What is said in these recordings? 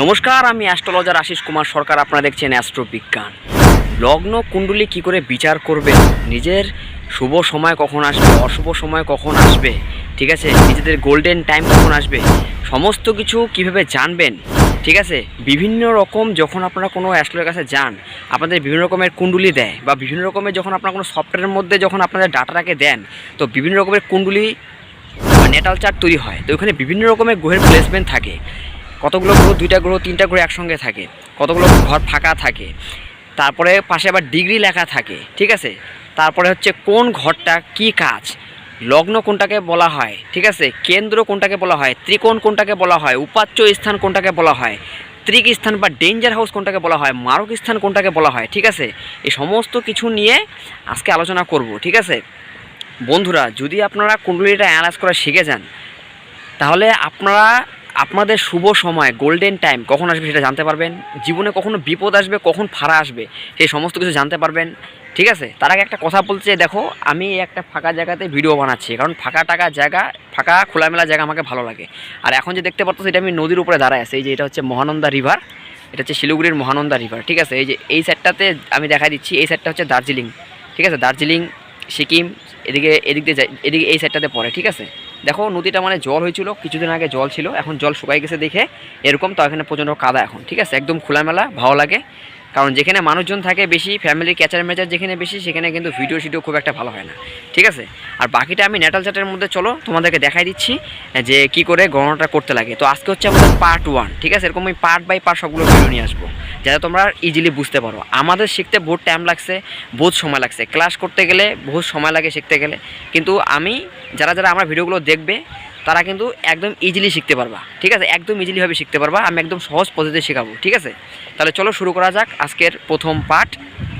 নমস্কার, আমি অ্যাস্ট্রোলজার আশিস কুমার সরকার। আপনারা দেখছেন অ্যাস্ট্রো বিজ্ঞান। লগ্ন কুণ্ডলী কী করে বিচার করবেন, নিজের শুভ সময় কখন আসবে, অশুভ সময় কখন আসবে, ঠিক আছে, নিজেদের গোল্ডেন টাইম কখন আসবে, সমস্ত কিছু কীভাবে জানবেন, ঠিক আছে। বিভিন্ন রকম যখন আপনারা কোনো অ্যাস্ট্রোলজারের কাছে যান, আপনাদের বিভিন্ন রকমের কুণ্ডলী দেয় বা বিভিন্ন রকমের যখন আপনারা কোনো সফটওয়্যারের মধ্যে যখন আপনাদের ডাটাটাকে দেন, তো বিভিন্ন রকমের কুণ্ডলী নেটাল চার্ট তৈরি হয়। তো ওখানে বিভিন্ন রকমের গ্রহের প্লেসমেন্ট থাকে। কতগুলো গ্রহ, 2টা গ্রহ 3টা গ্রহ একসঙ্গে থাকে, কতগুলো ঘর ফাঁকা থাকে, তারপরে পাশে আবার ডিগ্রি লেখা থাকে, ঠিক আছে। তারপরে হচ্ছে কোন ঘরটা কি কাজ, লগ্ন কোনটাকে বলা হয়, ঠিক আছে, কেন্দ্র কোনটাকে বলা হয়, ত্রিকোণ কোনটাকে বলা হয়, উপাচ্য স্থান কোনটাকে বলা হয়, ত্রিক স্থান বা ডেঞ্জার হাউস কোনটাকে বলা হয়, মারক স্থান কোনটাকে বলা হয়, ঠিক আছে। এই সমস্ত কিছু নিয়ে আজকে আলোচনা করব, ঠিক আছে। বন্ধুরা, যদি আপনারা কুণ্ডলীটা অ্যানালাইজ করা শিখে যান, তাহলে আপনারা আপনাদের শুভ সময় গোল্ডেন টাইম কখন আসবে সেটা জানতে পারবেন। জীবনে কখনো বিপদ আসবে, কখন ফাড়া আসবে, সেই সমস্ত কিছু জানতে পারবেন, ঠিক আছে। তার আগে একটা কথা বলতে চাই, দেখো আমি একটা ফাঁকা জায়গাতে ভিডিও বানাচ্ছি, কারণ ফাঁকা খোলামেলা জায়গা আমাকে ভালো লাগে। আর এখন যে দেখতে পাচ্ছ, এটা আমি নদীর উপরে দাঁড়ায় আছি। এই যে এটা হচ্ছে মহানন্দা রিভার, এটা হচ্ছে শিলিগুড়ির মহানন্দা রিভার, ঠিক আছে। এই যে এই সাইডটাতে আমি দেখা দিচ্ছি, এই সাইডটা হচ্ছে দার্জিলিং, ঠিক আছে, দার্জিলিং, সিকিম, এদিক দিয়ে এদিকে এই সাইডটাতে পড়ে, ঠিক আছে। দেখো নদীটা মানে জল হয়েছিল কিছুদিন আগে, জল ছিল, এখন জল শুকাই গেছে দেখে এরকম। তো এখানে প্রচণ্ড কাদা এখন, ঠিক আছে, একদম খোলামেলা, ভালো লাগে। কারণ যেখানে মানুষজন থাকে বেশি, ফ্যামিলি ক্যাচার ম্যাচার যেখানে বেশি, সেখানে কিন্তু ভিডিও খুব একটা ভালো হয় না, ঠিক আছে। আর বাকিটা আমি নেটাল চার্টের মধ্যে চলো তোমাদেরকে দেখাই দিচ্ছি যে কি করে গণনাটা করতে লাগে। তো আজকে হচ্ছে আমাদের পার্ট 1, ঠিক আছে। এরকম আমি পার্ট বাই পার্ট সবগুলো ভিডিও নিয়ে আসবো, যাতে তোমরা ইজিলি বুঝতে পারো। আমাদের শিখতে বহুত টাইম লাগছে, বহুত সময় লাগছে, ক্লাস করতে গেলে বহুত সময় লাগে শিখতে গেলে, কিন্তু আমি যারা আমার ভিডিওগুলো দেখবে তারা কিন্তু একদম ইজিলি শিখতে পারবা, ঠিক আছে, একদম ইজিলিভাবে শিখতে পারবা। আমি একদম সহজ পদ্ধতিতে শেখাবো, ঠিক আছে। তাহলে চলো শুরু করা যাক আজকের প্রথম পার্ট।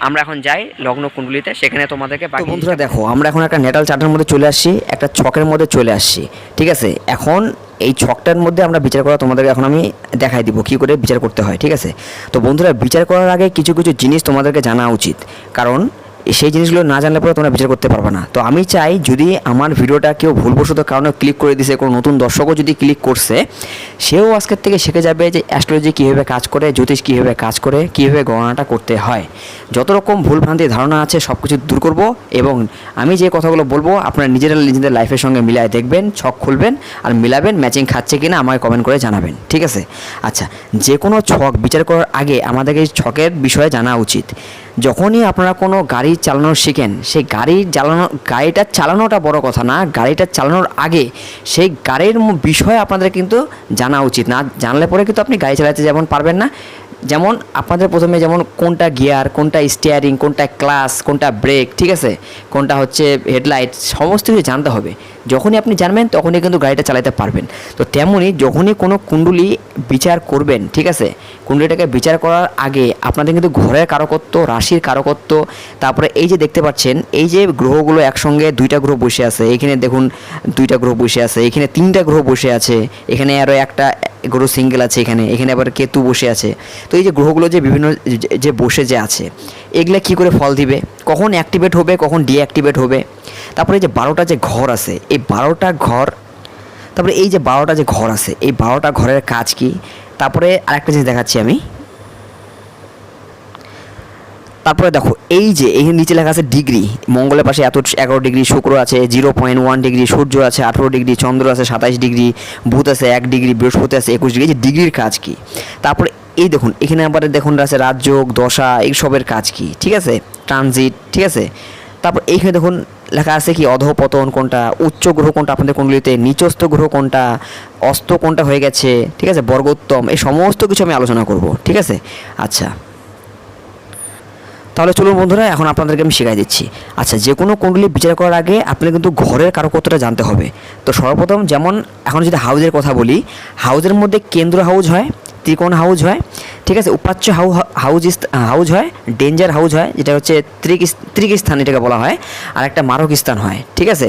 আমরা এখন যাই লগ্ন কুণ্ডলিতে, সেখানে তোমাদেরকে বাকি। বন্ধুরা দেখো, আমরা এখন একটা নেটাল চার্টের মধ্যে চলে আসছি, একটা ছকের মধ্যে চলে আসছি, ঠিক আছে। এখন এই ছকটার মধ্যে আমরা বিচার করা তোমাদেরকে এখন আমি দেখাই দিব কী করে বিচার করতে হয়, ঠিক আছে। তো বন্ধুরা, বিচার করার আগে কিছু জিনিস তোমাদেরকে জানা উচিত, কারণ সেই জিনিসগুলো না জানলে পরে তোমরা বিচার করতে পারবে না। তো আমি চাই, যদি আমার ভিডিওটা কেউ ভুলবশত কারণে ক্লিক করে দিছে, কোনো নতুন দর্শকও যদি ক্লিক করছে, সেও আজকের থেকে শিখে যাবে যে অ্যাস্ট্রোলজি কীভাবে কাজ করে, জ্যোতিষ কীভাবে কাজ করে, কীভাবে গণনাটা করতে হয়। যত রকম ভুলভ্রান্তি ধারণা আছে সব কিছু দূর করব, এবং আমি যে কথাগুলো বলবো আপনারা নিজেদের লাইফের সঙ্গে মিলায় দেখবেন, ছক খুলবেন আর মিলাবেন, ম্যাচিং খাচ্ছে কিনা আমাকে কমেন্ট করে জানাবেন, ঠিক আছে। আচ্ছা, যে কোনো ছক বিচার করার আগে আমাদেরকে এই ছকের বিষয়ে জানা উচিত। যখনই আপনারা কোনো গাড়ি চালানো শিখেন, সেই গাড়িটা চালানোটা বড় কথা না, গাড়িটা চালানোর আগে সেই গাড়ির বিষয়ে আপনাদের কিন্তু জানা উচিত। না জানলে পরে কিন্তু আপনি গাড়ি চালাতে যেমন পারবেন না। যেমন আপনাদের প্রথমে যেমন কোনটা গিয়ার, কোনটা স্টিয়ারিং, কোনটা ক্লাচ, কোনটা ব্রেক, ঠিক আছে, কোনটা হচ্ছে হেডলাইট, সমস্ত কিছু জানতে হবে। যখনই আপনি জানবেন তখনই কিন্তু গাড়িটা চালাতে পারবেন। তো তেমনই যখনই কোনো কুণ্ডলী বিচার করবেন, ঠিক আছে, কুণ্ডলীটাকে বিচার করার আগে আপনাদের কিন্তু ঘরের কারকত্ব, রাশির কারকত্ব, তারপরে এই যে দেখতে পাচ্ছেন এই যে গ্রহগুলো একসঙ্গে 2টা গ্রহ বসে আছে, এখানে দেখুন 2টা গ্রহ বসে আছে, এখানে 3টা গ্রহ বসে আছে, এখানে আরও একটা গ্রহ সিঙ্গেল আছে, এখানে আবার কেতু বসে আছে। তো এই যে গ্রহগুলো যে বিভিন্ন যে বসে যে আছে, এগুলো কী করে ফল দিবে, কখন অ্যাক্টিভেট হবে, কখন ডিঅ্যাক্টিভেট হবে। তারপরে এই যে 12টা যে ঘর আছে, এই 12টা ঘর, তারপরে এই যে 12টা যে ঘর আছে, এই 12টা ঘরের কাজ কি। তারপরে আরেকটা জিনিস দেখাচ্ছি আমি। তারপরে দেখো এই যে এই নিচে লেখা আছে ডিগ্রি, মঙ্গলের পাশে 11 ডিগ্রি, শুক্র আছে 0.1 ডিগ্রি, সূর্য আছে 18 ডিগ্রি, চন্দ্র আছে 27 ডিগ্রি, বুধ আছে 1 ডিগ্রি, বৃহস্পতি আছে 21 ডিগ্রি। এই যে ডিগ্রির কাজ কি। তারপরে এই দেখুন এখানে আবার দেখুন আছে রাজযোগ, দশা, এইসবের কাজ কি, ঠিক আছে, ট্রানজিট, ঠিক আছে। তারপর এইখানে দেখুন লেখা আছে কি অধঃপতন কোনটা, উচ্চ গ্রহ কোনটা আপনাদের কুণ্ডলীতে, নিচস্থ গ্রহ কোনটা, অস্ত কোনটা হয়ে গেছে, ঠিক আছে, বর্গোত্তম, এই সমস্ত কিছু আমি আলোচনা করব, ঠিক আছে। আচ্ছা, তাহলে চলুন বন্ধুরা, এখন আপনাদেরকে আমি শেখাই দিচ্ছি। আচ্ছা, যে কোনো কুণ্ডলী বিচার করার আগে আপনার কিন্তু ঘরের কারকত্বটা জানতে হবে। তো সর্বপ্রথম যেমন এখন যদি হাউজের কথা বলি, হাউজের মধ্যে কেন্দ্র হাউজ হয়, ত্রিকোণ হাউজ হয়, ঠিক আছে, উপাচ্য হাউজ হয়, ডেঞ্জার হাউজ হয়, যেটা হচ্ছে ত্রিক স্থান এটাকে বলা হয়, আর একটা মারক স্থান হয়, ঠিক আছে।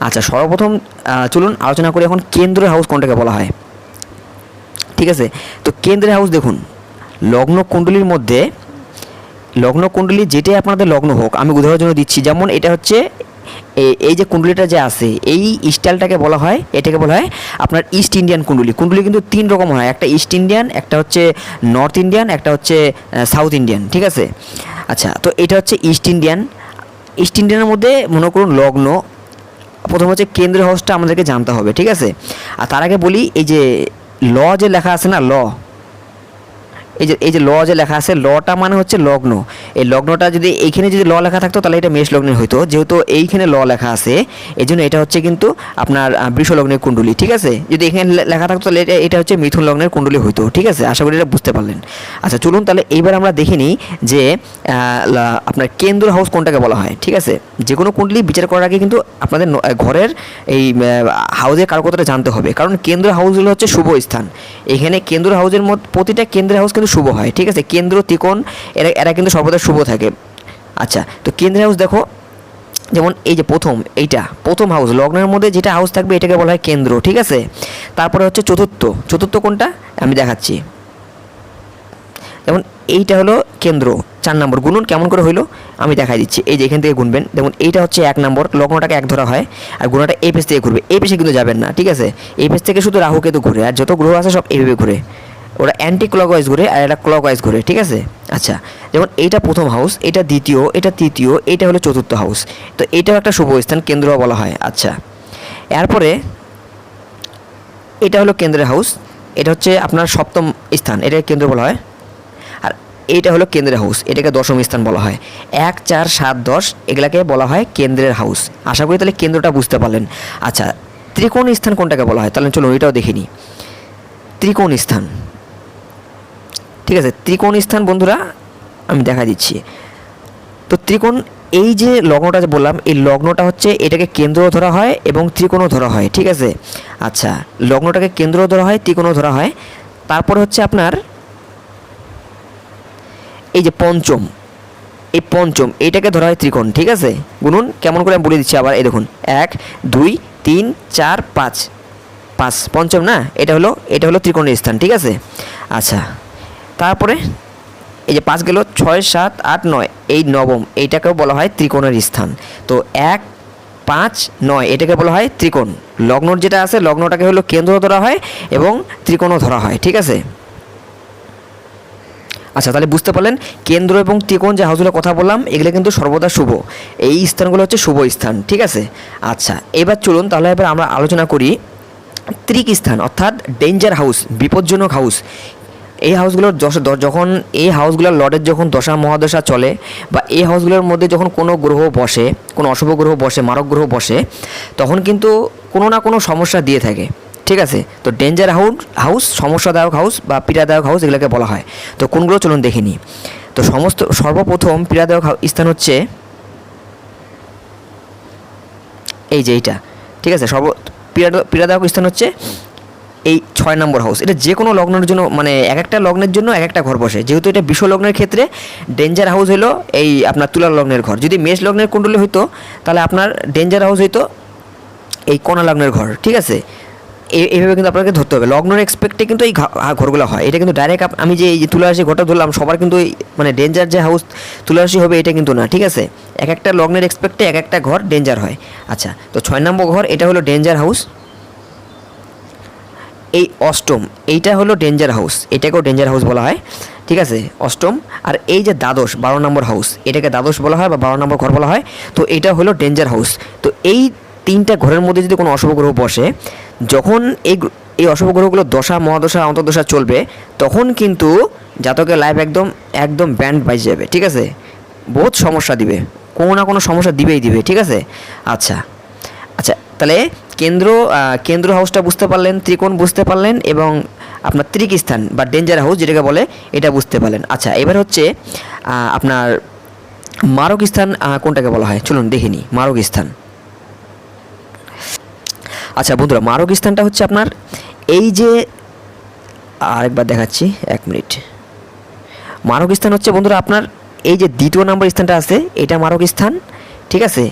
আচ্ছা, সর্বপ্রথম চলুন আলোচনা করি এখন কেন্দ্র হাউস কোনটাকে বলা হয়, ঠিক আছে। তো কেন্দ্রের হাউস দেখুন, লগ্ন কুণ্ডলীর মধ্যে, লগ্ন কুণ্ডলী যেটাই আপনাদের লগ্ন হোক, আমি উদাহরণের জন্য দিচ্ছি, যেমন এটা হচ্ছে এই যে কুণ্ডলিটা যে আছে এই স্টাইলটাকে বলা হয়, এটাকে বলা হয় আপনার ইস্ট ইন্ডিয়ান কুণ্ডলি। কুণ্ডলি কিন্তু 3 রকম হয়, একটা ইস্ট ইন্ডিয়ান, একটা হচ্ছে নর্থ ইন্ডিয়ান, একটা হচ্ছে সাউথ ইন্ডিয়ান, ঠিক আছে। আচ্ছা, তো এটা হচ্ছে ইস্ট ইন্ডিয়ান। ইস্ট ইন্ডিয়ানের মধ্যে মনে করুন লগ্ন, প্রথম হচ্ছে কেন্দ্রীয় হাউসটা আমাদেরকে জানতে হবে, ঠিক আছে। আর তার আগে বলি, এই যে ল যে লেখা আছে না, ল, এই যে ল যে লেখা আছে, লটা মানে হচ্ছে লগ্ন। এই লগ্নটা যদি এইখানে যদি ল লেখা থাকতো তাহলে এটা মেষ লগ্নের হইতো, যেহেতু এইখানে ল লেখা আছে এই জন্য এটা হচ্ছে কিন্তু আপনার বৃষ লগ্নের কুণ্ডলী, ঠিক আছে। যদি এখানে লেখা থাকতো তাহলে এটা হচ্ছে মিথুন লগ্নের কুণ্ডলী হইতো, ঠিক আছে। আশা করি এটা বুঝতে পারলেন। আচ্ছা, চলুন তাহলে এইবার আমরা দেখে নিই যে আপনার কেন্দ্র হাউস কোনটাকে বলা হয়, ঠিক আছে। যে কোনো কুণ্ডলী বিচার করার আগে কিন্তু আপনাদের ঘরের এই হাউসের কারকতাটা জানতে হবে, কারণ কেন্দ্র হাউসগুলো হচ্ছে শুভ স্থান। এখানে কেন্দ্র হাউসের মধ্যে প্রতিটা কেন্দ্রের হাউস কিন্তু শুভ হয়, ঠিক আছে। কেন্দ্র ত্রিকোণ এরা কিন্তু সর্বদা শুভ থাকে। আচ্ছা, তো কেন্দ্রের হাউস দেখো, যেমন এই যে প্রথম হাউস, লগ্নের মধ্যে যেটা হাউস থাকবে এটাকে বলা হয় কেন্দ্র, ঠিক আছে। তারপরে হচ্ছে চতুর্থ কোনটা আমি দেখাচ্ছি, যেমন এইটা হলো কেন্দ্র, 4 নম্বর। গুনুন কেমন করে হইলো আমি দেখাই দিচ্ছি। এই যে এখান থেকে গুনবেন, যেমন এইটা হচ্ছে 1 নম্বর, লগ্নটাকে 1 ধরা হয়, আর গুণাটা এই পেজ থেকে ঘুরবে, এই পেজে কিন্তু যাবেন না, ঠিক আছে। এই পেজ থেকে শুধু রাহু কেতু ঘুরে, আর যত গ্রহ আছে সব এইভাবে ঘুরে, ওরা অ্যান্টি ক্লকওয়াইজ ঘুরে আর এটা ক্লকওয়াইজ ঘুরে, ঠিক আছে। আচ্ছা, যেমন এইটা প্রথম হাউস, এটা দ্বিতীয়, এটা তৃতীয়, এটা হলো চতুর্থ হাউস, তো এটাও একটা শুভ স্থান, কেন্দ্র বলা হয়। আচ্ছা, এরপরে এটা হলো কেন্দ্রের হাউস, এটা হচ্ছে আপনার সপ্তম স্থান, এটাকে কেন্দ্র বলা হয়। আর এইটা হলো কেন্দ্রের হাউস, এটাকে দশম স্থান বলা হয়। 1, 4, 7, 10 এগুলাকে বলা হয় কেন্দ্রের হাউস। আশা করি তাহলে কেন্দ্রটা বুঝতে পারলেন। আচ্ছা, ত্রিকোণ স্থান কোনটাকে বলা হয়, তাহলে চলুন এটাও দেখে নিই। ত্রিকোণ স্থান, ঠিক আছে। ত্রিকোণ স্থান বন্ধুরা আমি দেখা দিচ্ছি। তো ত্রিকোণ, এই যে লগ্নটা যে বললাম, এই লগ্নটা হচ্ছে এটাকে কেন্দ্র ধরা হয় এবং ত্রিকোণও ধরা হয়, ঠিক আছে। আচ্ছা, লগ্নটাকে কেন্দ্র ধরা হয়, ত্রিকোণও ধরা হয়। তারপরে হচ্ছে আপনার এই যে পঞ্চম এইটাকে ধরা হয় ত্রিকোণ, ঠিক আছে। গুনুন কেমন করে আমি বলে দিচ্ছি আবার, এই দেখুন 1, 2, 3, 4, 5, পঞ্চম না, এটা হলো ত্রিকোণের স্থান, ঠিক আছে। আচ্ছা, তারপরে এই যে 5 গেল, 6, 7, 8, 9, এই নবম, এইটাকেও বলা হয় ত্রিকোণের স্থান। তো 1, 5, 9 এটাকে বলা হয় ত্রিকোণ। লগ্নর যেটা আছে, লগ্নটাকে হলো কেন্দ্র ধরা হয় এবং ত্রিকোণও ধরা হয়, ঠিক আছে। আচ্ছা, তাহলে বুঝতে পারলেন কেন্দ্র এবং ত্রিকোণ যে হাউসগুলোর কথা বললাম এগুলো কিন্তু সর্বদা শুভ, এই স্থানগুলো হচ্ছে শুভ স্থান, ঠিক আছে। আচ্ছা, এবার চলুন তাহলে এবার আমরা আলোচনা করি ত্রিক স্থান, অর্থাৎ ডেঞ্জার হাউস, বিপজ্জনক হাউস। এই হাউসগুলোর যখন এই হাউসগুলোর লর্ডের যখন দশা মহাদশা চলে, বা এই হাউসগুলোর মধ্যে যখন কোনো গ্রহ বসে, কোনো অশুভ গ্রহ বসে, মারক গ্রহ বসে, তখন কিন্তু কোনো না কোনো সমস্যা দিয়ে থাকে, ঠিক আছে। তো ডেঞ্জার হাউস, সমস্যাদায়ক হাউস বা পীড়াদায়ক হাউস এগুলোকে বলা হয়। তো কোনগুলো চলুন দেখে নিই। তো সর্বপ্রথম পীড়াদায়ক স্থান হচ্ছে এই যে এইটা, ঠিক আছে। পীড়াদায়ক স্থান হচ্ছে এই 6 নম্বর হাউস। এটা যে কোনো লগ্নের জন্য, মানে এক একটা লগ্নের জন্য এক একটা ঘর বসে, যেহেতু এটা বিষ লগ্নের ক্ষেত্রে ডেঞ্জার হাউস হলো এই আপনার তুলা লগ্নের ঘর। যদি মেষ লগ্নের কুণ্ডলী হইতো তাহলে আপনার ডেঞ্জার হাউস হইতো এই কণা লগ্নের ঘর, ঠিক আছে। এইভাবে কিন্তু আপনাকে ধরতে হবে, লগ্নের এক্সপেক্টে কিন্তু এই ঘরগুলো হয়। এটা কিন্তু ডাইরেক্ট আমি যে এই যে তুলা রাশি ঘরটা ধরলাম, সবার কিন্তু মানে ডেঞ্জার যে হাউস তুলা রাশি হবে এটা কিন্তু না, ঠিক আছে। এক একটা লগ্নের এক্সপেক্টে এক একটা ঘর ডেঞ্জার হয়। আচ্ছা, তো 6 নম্বর ঘর এটা হলো ডেঞ্জার হাউস। এই অষ্টম, এইটা হলো ডেঞ্জার হাউস, এটাকেও ডেঞ্জার হাউস বলা হয়, ঠিক আছে, অষ্টম। আর এই যে দ্বাদশ, 12 নম্বর হাউস, এটাকে দ্বাদশ বলা হয় বা 12 নম্বর ঘর বলা হয়। তো এটা হলো ডেঞ্জার হাউস। তো এই 3টা ঘরের মধ্যে যদি কোনো অশুভ গ্রহ বসে, যখন এই অশুভ গ্রহগুলো দশা মহাদশা অন্তর্দশা চলবে, তখন কিন্তু জাতকের লাইফ একদম ব্যান্ড বাজে যাবে, ঠিক আছে। বহুত সমস্যা দিবে, কোনো না কোনো সমস্যা দিবেই দিবে, ঠিক আছে। আচ্ছা, তাহলে কেন্দ্র হাউসটা বুঝতে পারলেন, ত্রিকোণ বুঝতে পারলেন, এবং আপনার ত্রিক স্থান বা ডেঞ্জার হাউস যেটাকে বলে এটা বুঝতে পারলেন। আচ্ছা, এবার হচ্ছে আপনার মারক স্থান কোনটাকে বলা হয়, চলুন দেখে নিই মারক স্থান। আচ্ছা বন্ধুরা, মারক স্থানটা হচ্ছে আপনার এই যে, আরেকবার দেখাচ্ছি 1 মিনিট। মারক স্থান হচ্ছে বন্ধুরা আপনার এই যে 2য় নম্বর স্থানটা আছে, এটা মারক স্থান, ঠিক আছে।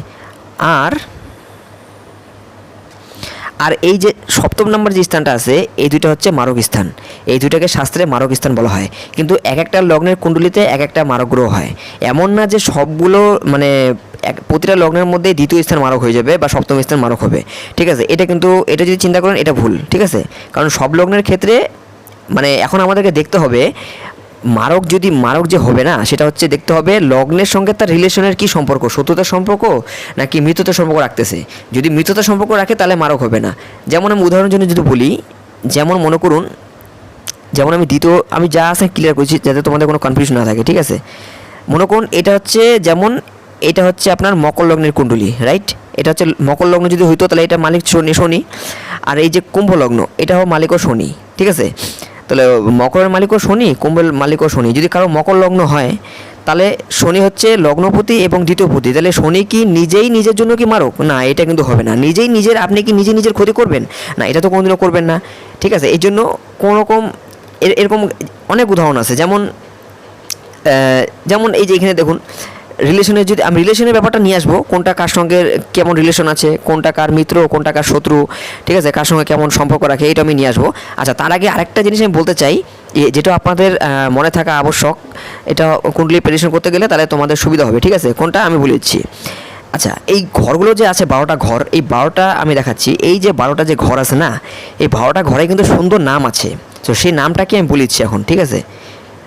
আর এই যে সপ্তম নম্বর যে স্থানটা আছে এই দুইটা হচ্ছে মারক স্থান, এই দুইটাকে শাস্ত্রে মারক স্থান বলা হয়। কিন্তু এক একটা লগ্নের কুণ্ডলিতে এক একটা মারক গ্রহ হয়, এমন না যে সবগুলো মানে প্রতিটা লগ্নের মধ্যে দ্বিতীয় স্থান মারক হয়ে যাবে বা সপ্তম স্থান মারক হবে, ঠিক আছে। এটা যদি চিন্তা করেন এটা ভুল, ঠিক আছে। কারণ সব লগ্নের ক্ষেত্রে মানে এখন আমাদেরকে দেখতে হবে মারক যে হবে না সেটা হচ্ছে দেখতে হবে লগ্নের সঙ্গে তার রিলেশনের কি সম্পর্ক, শত্রুতার সম্পর্ক নাকি মিত্রতার সম্পর্ক রাখতেছে। যদি মিত্রতার সম্পর্ক রাখে তাহলে মারক হবে না। যেমন আমি উদাহরণের জন্য যদি বলি, যেমন মনে করুন, যেমন আমি যা আছে ক্লিয়ার করছি যাতে তোমাদের কোনো কনফিউশন না থাকে, ঠিক আছে। মনে করুন এটা হচ্ছে আপনার মকর লগ্নের কুণ্ডলী, রাইট। এটা হচ্ছে মকর লগ্ন যদি হইতো তাহলে এটা মালিক শনি, আর এই যে কুম্ভ লগ্ন এটাও মালিকও শনি, ঠিক আছে। তাহলে মকরের মালিকও শনি, কুম্ভের মালিকও শনি। যদি কারো মকর লগ্ন হয় তাহলে শনি হচ্ছে লগ্নপতি এবং দ্বিতীয়পতি, তাহলে শনি কি নিজেই নিজের জন্য কি মারক? না, এটা কিন্তু হবে না। আপনি কি নিজের ক্ষতি করবেন? না, এটা তো কোনোদিনও করবেন না, ঠিক আছে। এই জন্য কোনো রকম এরকম অনেক উদাহরণ আছে, যেমন এই যে এখানে দেখুন আমি রিলেশনের ব্যাপারটা নিয়ে আসবো, কোনটা কার সঙ্গে কেমন রিলেশন আছে, কোনটা কার মিত্র, কোনটা কার শত্রু, ঠিক আছে, কার সঙ্গে কেমন সম্পর্ক রাখে, এটা আমি নিয়ে আসবো। আচ্ছা, তার আগে আরেকটা জিনিস আমি বলতে চাই, যেটা আপনাদের মনে থাকা আবশ্যক, এটা কুণ্ডলী প্রেডিকশন করতে গেলে তাহলে তোমাদের সুবিধা হবে, ঠিক আছে। কোনটা আমি বলে দিচ্ছি। আচ্ছা, এই ঘরগুলো যে আছে 12টা ঘর, এই 12টা আমি দেখাচ্ছি। এই যে 12টা যে ঘর আছে না, এই 12টা ঘরে কিন্তু সুন্দর নাম আছে। তো সেই নামটা কি আমি বলে দিচ্ছি এখন, ঠিক আছে।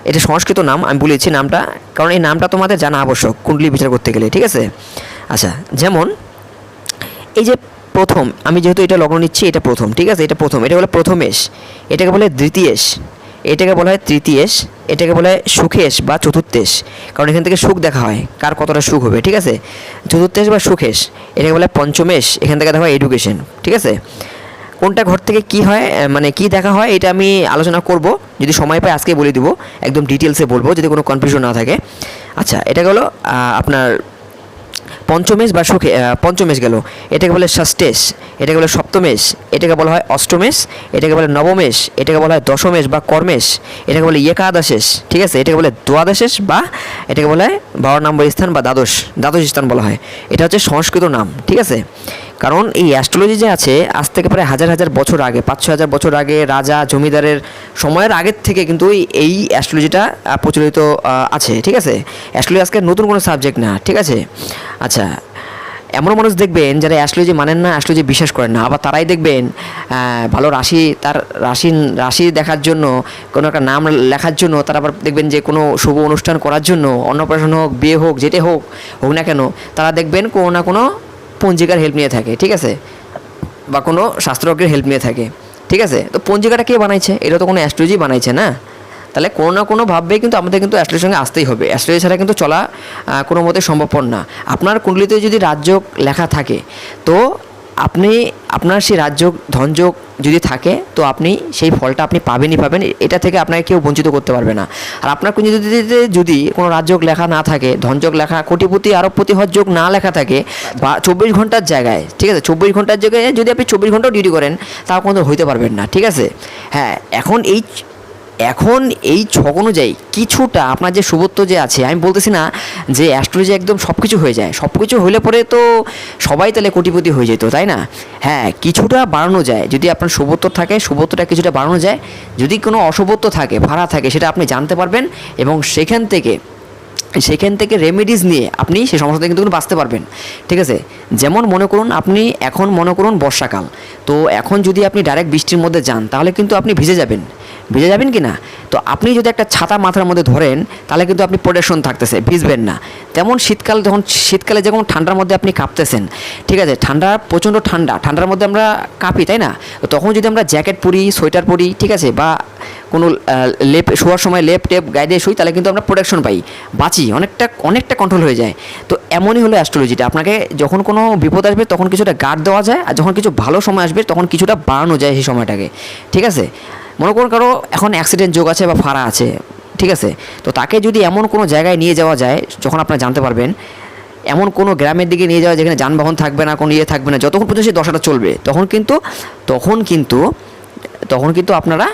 এটা সংস্কৃত নাম, আমি বলেছি নামটা, কারণ এই নামটা তোমাদের জানা আবশ্যক কুণ্ডলী বিচার করতে গেলে, ঠিক আছে। আচ্ছা, যেমন এই যে প্রথম, আমি যেহেতু এটা লগ্ন নিচ্ছি, এটা প্রথম, ঠিক আছে। এটা বলে প্রথমেশ, এটাকে বলে দ্বিতীয়েশ, এটাকে বলা হয় তৃতীয়েশ, এটাকে বলা হয় সুখেশ বা চতুর্থেশ, কারণ এখান থেকে সুখ দেখা হয় কার কতটা সুখ হবে, ঠিক আছে। চতুর্থেশ বা সুখেশ, এটাকে বলা হয় পঞ্চমেশ, এখান থেকে দেখা হয় এডুকেশন, ঠিক আছে। কোনটা ঘর থেকে কি হয় মানে কি দেখা হয় এটা আমি আলোচনা করব, যদি সময় পাই আজকে বলে দিব, একদম ডিটেলসে বলবো যদি কোনো কনফিউশন না থাকে। আচ্ছা, এটা হলো আপনার পঞ্চমেশ বা পঞ্চমেশ গেল, এটাকে বলে ষষ্ঠেশ, এটাকে বলে সপ্তমেশ, এটাকে বলা হয় অষ্টমেশ, এটাকে বলে নবমেশ, এটাকে বলা হয় দশমেশ বা কর্মেশ, এটাকে বলে একাদশেশ, ঠিক আছে। এটাকে বলে দ্বাদশেশ বা এটাকে বলা হয় 12 নম্বর স্থান বা দ্বাদশ স্থান বলা হয়। এটা হচ্ছে সংস্কৃত নাম, ঠিক আছে। কারণ এই অ্যাস্ট্রোলজি যে আছে আজ থেকে প্রায় হাজার বছর আগে, 500-1000 বছর আগে, রাজা জমিদারের সময়ের আগের থেকে কিন্তু এই অ্যাস্ট্রোলজিটা প্রচলিত আছে, ঠিক আছে। অ্যাস্ট্রোলজি আজকে নতুন কোনো সাবজেক্ট না, ঠিক আছে। আচ্ছা, এমনও মানুষ দেখবেন যারা অ্যাস্ট্রোলজি মানেন না, অ্যাস্ট্রোলজি বিশ্বাস করেন না, আবার তারাই দেখবেন ভালো রাশি দেখার জন্য, কোনো একটা নাম লেখার জন্য, তারা আবার দেখবেন যে কোনো শুভ অনুষ্ঠান করার জন্য, অন্নপ্রাশন হোক, বিয়ে হোক, যেটাই হোক না কেন, তারা দেখবেন কোনো না কোনো পঞ্জিকার হেল্প নিয়ে থাকে, ঠিক আছে, বা কোনো শাস্ত্রজ্ঞের হেল্প নিয়ে থাকে, ঠিক আছে। তো পঞ্জিকাটা কে বানাইছে? এটা তো কোনো অ্যাস্ট্রোলজি বানাইছে না। তাহলে কোনো না কোনোভাবে কিন্তু আমাদের কিন্তু অ্যাস্ট্রোলজির সঙ্গে আসতেই হবে, অ্যাস্ট্রোলজি ছাড়া কিন্তু চলা কোনো মতে সম্ভবপর না। আপনার কুণ্ডলিতে যদি রাজযোগ লেখা থাকে তো আপনার সেই রাজযোগ ধনযোগ যদি থাকে তো আপনি সেই ফলটা আপনি পাবেনই পাবেন, এটা থেকে আপনাকে কেউ বঞ্চিত করতে পারবে না। আর আপনার কুণ্ডলিতে যদি কোনো রাজযোগ লেখা না থাকে, ধনযোগ লেখা, কোটিপতি আরবপতি হওয়ার যোগ না লেখা থাকে, বা 24 ঘন্টার জায়গায়, ঠিক আছে, 24 ঘন্টার জায়গায় যদি আপনি 24 ঘন্টাও ডিউটি করেন তাও কোনো হইতে পারবেন না, ঠিক আছে। হ্যাঁ, এখন এই ছক অনুযায়ী কিছুটা আপনার যে শুভত্ব যে আছে, আমি বলতেছি না যে অ্যাস্ট্রোলজি একদম সব কিছু হয়ে যায়, সব কিছু হলে পরে তো সবাই তাহলে কোটিপতি হয়ে যেত, তাই না। হ্যাঁ, কিছুটা বাড়ানো যায়, যদি আপনার শুভত্ব থাকে শুভত্বটা কিছুটা বাড়ানো যায়, যদি কোনো অশুভত্ব থাকে, ভাড়া থাকে, সেটা আপনি জানতে পারবেন এবং সেখান থেকে রেমেডিস নিয়ে আপনি সেই সমস্যা থেকে কিন্তু বাঁচতে পারবেন, ঠিক আছে। যেমন মনে করুন এখন মনে করুন বর্ষাকাল, তো এখন যদি আপনি ডাইরেক্ট বৃষ্টির মধ্যে যান তাহলে কিন্তু আপনি ভিজে যাবেন কি না। তো আপনি যদি একটা ছাতা মাথার মধ্যে ধরেন তাহলে কিন্তু আপনি প্রোটেকশন থাকতেছে, ভিজবেন না। তেমন শীতকালে যখন ঠান্ডার মধ্যে আপনি কাঁপতেছেন, ঠিক আছে, প্রচণ্ড ঠান্ডার মধ্যে আমরা কাঁপি, তাই না। তো তখন যদি আমরা জ্যাকেট পরি, সোয়েটার পরি, ঠিক আছে, বা কোনো শোয়ার সময় লেপ টেপ গায়ে দিয়ে শুই, তাহলে কিন্তু আমরা প্রোটেকশন পাই, বাঁচি, অনেকটা কন্ট্রোল হয়ে যায়। তো এমনই হলো অ্যাস্ট্রোলজিটা, আপনাকে যখন কোনো বিপদ আসবে তখন কিছুটা গার্ড দেওয়া যায়, আর যখন কিছু ভালো সময় আসবে তখন কিছুটা বাড়ানো যায় সেই সময়টাকে, ঠিক আছে। মনে করুন কারো এখন অ্যাক্সিডেন্ট যোগ আছে বা ফাড়া আছে, ঠিক আছে, তো তাকে যদি এমন কোনো জায়গায় নিয়ে যাওয়া যায়, যখন আপনারা জানতে পারবেন, এমন কোনো গ্রামের দিকে নিয়ে যাওয়া যেখানে যানবাহন থাকবে না, কোনো থাকবে না, যতক্ষণ পর্যন্ত সেই দশাটা চলবে, তখন কিন্তু আপনারা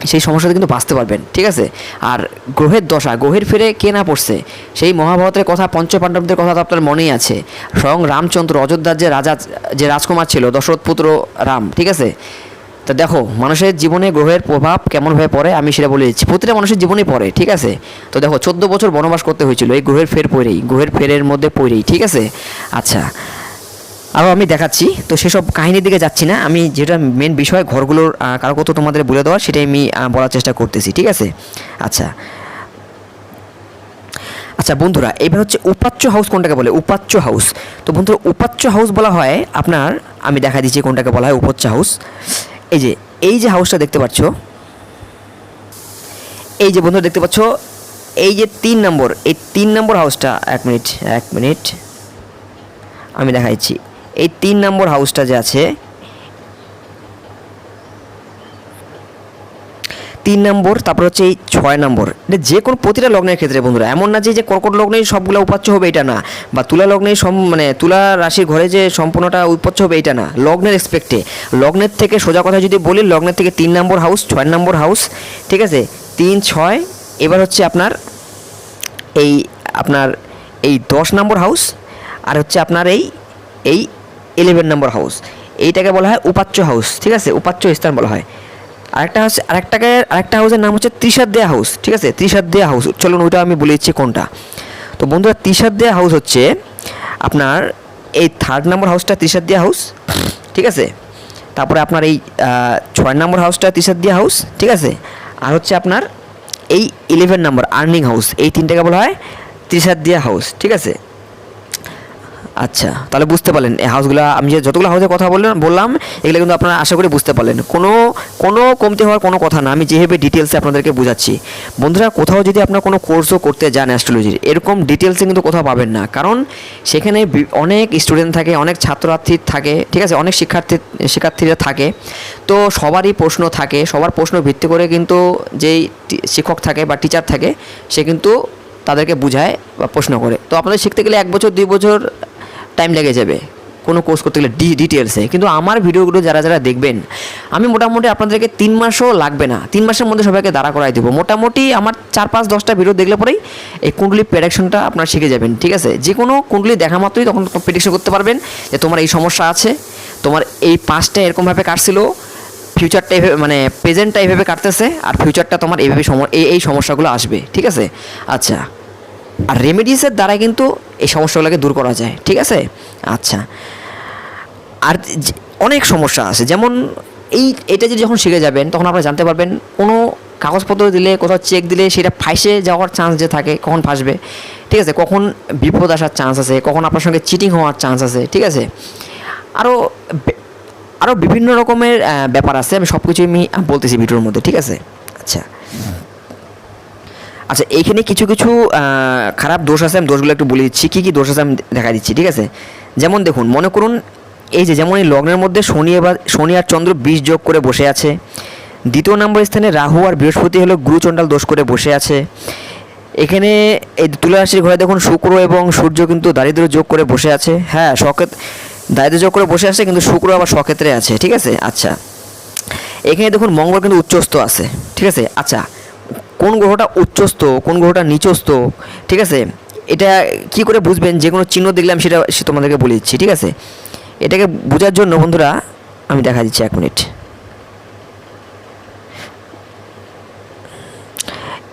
সেই সমস্যাতে কিন্তু বাঁচতে পারবেন, ঠিক আছে। আর গ্রহের দশা, গ্রহের ফেরে কে না পড়ছে, সেই মহাভারতের কথা, পঞ্চপাণ্ডবদের কথা তো আপনার মনেই আছে। স্বয়ং রামচন্দ্র, অযোধ্যার যে রাজা, যে রাজকুমার ছিল, দশরথ পুত্র রাম, ঠিক আছে। তো দেখো মানুষের জীবনে গ্রহের প্রভাব কেমনভাবে পড়ে আমি সেটা বলে দিচ্ছি, প্রতিটা মানুষের জীবনেই পড়ে, ঠিক আছে। তো দেখো 14 বছর বনবাস করতে হয়েছিল এই গ্রহের ফের পড়েই, গ্রহের ফেরের মধ্যে পড়েই, ঠিক আছে। আচ্ছা, আরও আমি দেখাচ্ছি, তো সেসব কাহিনীর দিকে যাচ্ছি না, আমি যেটা মেন বিষয় ঘরগুলোর কারকত্ব তোমাদের বলে দেওয়ার, সেটাই আমি বলার চেষ্টা করতেছি, ঠিক আছে। আচ্ছা আচ্ছা বন্ধুরা, এবার হচ্ছে উপাচ্য হাউস কোনটাকে বলে, উপাচ্য হাউস। তো বন্ধুরা উপাচ্য হাউস বলা হয় আপনার, আমি দেখা দিচ্ছি কোনটাকে বলা হয় উপাচ্য হাউস। এই যে হাউসটা দেখতে পাচ্ছ, এই যে বন্ধুরা দেখতে পাচ্ছ, এই যে 3 নম্বর, এই 3 নম্বর হাউসটা, এক মিনিট আমি দেখাচ্ছি। এই 3 নম্বর হাউসটা যে আছে, 3 নম্বর, তারপর হচ্ছে এই 6 নম্বর, এটা যে কোনো প্রতিটা লগ্নের ক্ষেত্রে বন্ধুরা, এমন না যে কর্কট লগ্নেই সবগুলো উপাচ্য হবে এটা না, বা তুলা লগ্নেই মানে তুলা রাশির ঘরে যে সম্পূর্ণটা উপাচ্য হবে এটা না, লগ্নের এক্সপেক্টে, লগ্নের থেকে সোজা কথা যদি বলি, লগ্নের থেকে 3 নম্বর হাউস, 6 নম্বর হাউস, ঠিক আছে, 3, 6, এবার হচ্ছে আপনার এই 10 নম্বর হাউস, আর হচ্ছে আপনার এই 11 নম্বর হাউস, এইটাকে বলা হয় উপাচ্য হাউস, ঠিক আছে, উপাচ্য স্থান বলা হয়। আরেকটা হাউসের নাম হচ্ছে ত্রিসাদ-দেয়া হাউস, ঠিক আছে, ত্রিসাদ-দেয়া হাউস, চলুন ওইটা আমি বলে দিচ্ছি কোনটা। তো বন্ধুরা ত্রিসাদ-দেয়া হাউস হচ্ছে আপনার এই 3rd নম্বর হাউসটা ত্রিসাদ-দেয়া হাউস, ঠিক আছে। তারপরে আপনার এই 6 নম্বর হাউসটা ত্রিসাদ-দেয়া হাউস, ঠিক আছে। আর হচ্ছে আপনার এই 11 নম্বর আর্নিং হাউস, এই 3টাকে বলা হয় ত্রিসাদ-দেয়া হাউস, ঠিক আছে। আচ্ছা, তাহলে বুঝতে পারলেন এই হাউসগুলো, আমি যে যতগুলো হাউসের কথা বললাম এগুলো কিন্তু আপনারা আশা করি বুঝতে পারলেন, কোনো কমতি হওয়ার কোনো কথা না, আমি যেভাবে ডিটেলসে আপনাদেরকে বোঝাচ্ছি। বন্ধুরা কোথাও যদি আপনার কোনো কোর্সও করতে যান অ্যাস্ট্রোলজির, এরকম ডিটেলসে কিন্তু কোথাও পাবেন না, কারণ সেখানে অনেক স্টুডেন্ট থাকে, অনেক ছাত্রার্থী থাকে, ঠিক আছে, অনেক শিক্ষার্থীরা থাকে, তো সবারই প্রশ্ন থাকে, সবার প্রশ্ন ভিত্তি করে কিন্তু যেই শিক্ষক থাকে বা টিচার থাকে সে কিন্তু তাদেরকে বুঝায় বা প্রশ্ন করে। তো আপনাদের শিখতে গেলে 1 বছর 2 বছর টাইম লেগে যাবে কোনো কোর্স করতে গেলে ডিটেলসে, কিন্তু আমার ভিডিওগুলো যারা দেখবেন, আমি মোটামুটি আপনাদেরকে 3 মাসও লাগবে না, 3 মাসের মধ্যে সবাইকে দাঁড়া করাই দেবো। মোটামুটি আমার 4-5-10টা ভিডিও দেখলে পরেই এই কুণ্ডলি প্রেডিকশনটা আপনারা শিখে যাবেন, ঠিক আছে। যে কোনো কুণ্ডলি দেখা মাত্রই তখন প্রেডিকশন করতে পারবেন যে তোমার এই সমস্যা আছে, তোমার এই পাস্টটা এরকমভাবে কাটছিল, ফিউচারটা এইভাবে, মানে প্রেজেন্টটা এইভাবে কাটতেছে, আর ফিউচারটা তোমার এইভাবে এই সমস্যাগুলো আসবে, ঠিক আছে। আচ্ছা, আর রেমেডিসের দ্বারা কিন্তু এই সমস্যাগুলোকে দূর করা যায়, ঠিক আছে। আচ্ছা, আর অনেক সমস্যা আছে, যেমন এটা যদি যখন শিখে যাবেন তখন আপনারা জানতে পারবেন কোনো কাগজপত্র দিলে, কোথাও চেক দিলে সেটা ফাঁসে যাওয়ার চান্স যে থাকে, কখন ফাঁসবে, ঠিক আছে, কখন বিপদ আসার চান্স আছে, কখন আপনার সঙ্গে চিটিং হওয়ার চান্স আছে, ঠিক আছে। আরও বিভিন্ন রকমের ব্যাপার আছে, আমি সব কিছুই আমি বলতেছি ভিডিওর মধ্যে, ঠিক আছে। আচ্ছা আচ্ছা, এইখানে কিছু খারাপ দোষ আছে, আমি দোষগুলো একটু বলে দিচ্ছি, কী দোষ আছে আমি দেখা দিচ্ছি, ঠিক আছে। যেমন দেখুন, মনে করুন যেমন এই লগ্নের মধ্যে শনি আর চন্দ্র 20 যোগ করে বসে আছে, 2 নম্বর স্থানে রাহু আর বৃহস্পতি হলো গুরুচণ্ডাল দোষ করে বসে আছে। এখানে এই তুলা রাশির ঘরে দেখুন শুক্র এবং সূর্য কিন্তু দারিদ্র্য যোগ করে বসে আছে, হ্যাঁ, দারিদ্র্য যোগ করে বসে আছে, কিন্তু শুক্র আবার স্বক্ষেত্রে আছে, ঠিক আছে। আচ্ছা, এখানে দেখুন মঙ্গল কিন্তু উচ্চস্থ আছে, ঠিক আছে। আচ্ছা, কোন গ্রহটা উচ্চস্থ, কোন গ্রহটা নিচস্থ, ঠিক আছে, এটা কি করে বুঝবেন, যে কোনো চিহ্ন দেখলাম সেটা তোমাদেরকে বলে দিচ্ছি, ঠিক আছে। এটাকে বোঝার জন্য বন্ধুরা আমি দেখা দিচ্ছি, 1 মিনিট।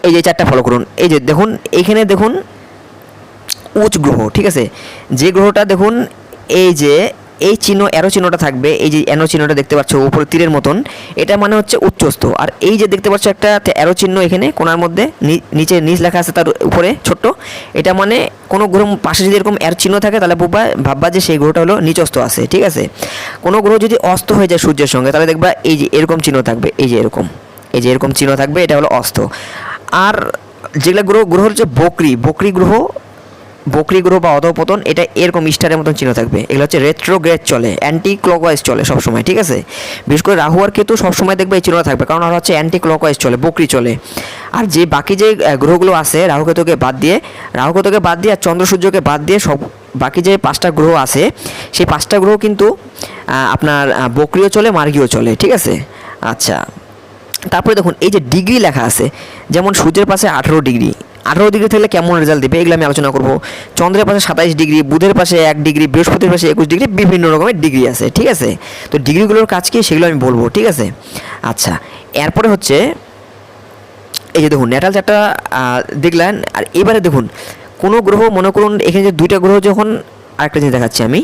এই যে 4টা ফলো করুন, এই যে দেখুন, এইখানে দেখুন উচ্চ গ্রহ, ঠিক আছে, যে গ্রহটা দেখুন এই চিহ্ন, অ্যারো চিহ্নটা থাকবে, এই যে অ্যারো চিহ্নটা দেখতে পাচ্ছ উপরে তীরের মতন, এটা মানে হচ্ছে উচ্চস্থ। আর এই যে দেখতে পাচ্ছ একটা অ্যারো চিহ্ন এখানে কোণার মধ্যে নিচ লেখা আছে তার উপরে ছোট্ট, এটা মানে কোনো গ্রহ পাশে যদি এরকম অ্যারো চিহ্ন থাকে তাহলে ভাববা যে সেই গ্রহটা হলো নিচস্থ আছে, ঠিক আছে। কোনো গ্রহ যদি অস্ত হয়ে যায় সূর্যের সঙ্গে তাহলে দেখবা এই যে এরকম চিহ্ন থাকবে, এই যে এরকম চিহ্ন থাকবে, এটা হলো অস্ত। আর যেগুলো গ্রহ হচ্ছে বকরি গ্রহ বা অধঃপতন, এটা এরকম স্টারের মতন চিহ্ন থাকবে, এগুলো হচ্ছে রেট্রোগ্রেড চলে, অ্যান্টি ক্লকওয়াইজ চলে সবসময়, ঠিক আছে। বিশেষ করে রাহু আর কেতু সবসময় দেখবে এই চিহ্নটা থাকবে, কারণ আর হচ্ছে অ্যান্টি ক্লকওয়াইজ চলে, বকরি চলে। আর যে বাকি যে গ্রহগুলো আছে রাহু কেতুকে বাদ দিয়ে আর চন্দ্র সূর্যকে বাদ দিয়ে সব বাকি যে 5টা গ্রহ আছে, সেই 5টা গ্রহ কিন্তু আপনার বকরিও চলে, মার্গীও চলে, ঠিক আছে। আচ্ছা, তারপরে দেখুন এই যে ডিগ্রি লেখা আছে, যেমন সূর্যের পাশে 18 ডিগ্রি, 18 ডিগ্রি থাকলে কেমন রেজাল্ট দেবে এগুলো আমি আলোচনা করব। চন্দ্রের পাশে 27 ডিগ্রি, বুধের পাশে 1 ডিগ্রি, বৃহস্পতির পাশে 21 ডিগ্রি, বিভিন্ন রকমের ডিগ্রি আছে, ঠিক আছে। তো ডিগ্রিগুলোর কাজ কি সেগুলো আমি বলবো, ঠিক আছে। আচ্ছা, এরপরে হচ্ছে এই যে দেখুন ন্যাটাল চার্টটা দেখলেন। আর এবারে দেখুন কোনো গ্রহ, মনে করুন এখানে যে 2টা গ্রহ, যখন আরেকটা জিনিস দেখাচ্ছি আমি,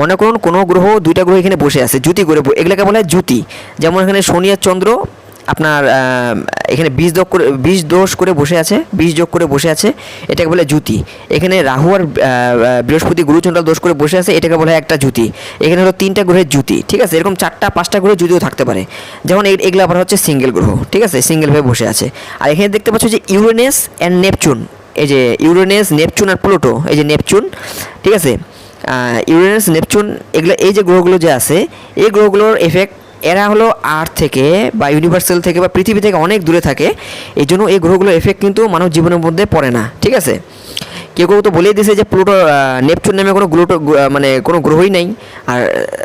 মনে করুন কোনো গ্রহ 2টা গ্রহ এখানে বসে আছে জুতি করে, এগুলোকে বলা হয় জুতি। যেমন এখানে শনি আর চন্দ্র আপনার এখানে 20 দোষ করে বসে আছে, 20 যোগ করে বসে আছে, এটাকে বলে জুতি। এখানে রাহু আর বৃহস্পতি গুরুচন্ডাল দোষ করে বসে আছে, এটাকে বলা হয় একটা জুতি। এখানে হলো 3টা গ্রহের জুতি, ঠিক আছে। এরকম 4টা 5টা গ্রহের জুতিও থাকতে পারে। যেমন এগুলো আবার হচ্ছে সিঙ্গেল গ্রহ, ঠিক আছে, সিঙ্গেল ভাবে বসে আছে। আর এখানে দেখতে পাচ্ছ যে ইউরেনাস অ্যান্ড নেপচুন, এই যে ইউরেনাস, নেপচুন আর প্লুটো, এই যে নেপচুন, ঠিক আছে, ইউরেনাস, নেপচুন, এগুলো এই যে গ্রহগুলো যে আছে, এই গ্রহগুলোর এফেক্ট, এরা হলো আর্থ থেকে বা ইউনিভার্সাল থেকে বা পৃথিবী থেকে অনেক দূরে থাকে। এই জন্য এই গ্রহগুলোর এফেক্ট কিন্তু মানব জীবনের মধ্যে পড়ে না, ঠিক আছে। কেউ কেউ তো বলেই দিয়েছে যে প্লুটো, নেপচুন নামে কোনো মানে কোনো গ্রহই নেই। আর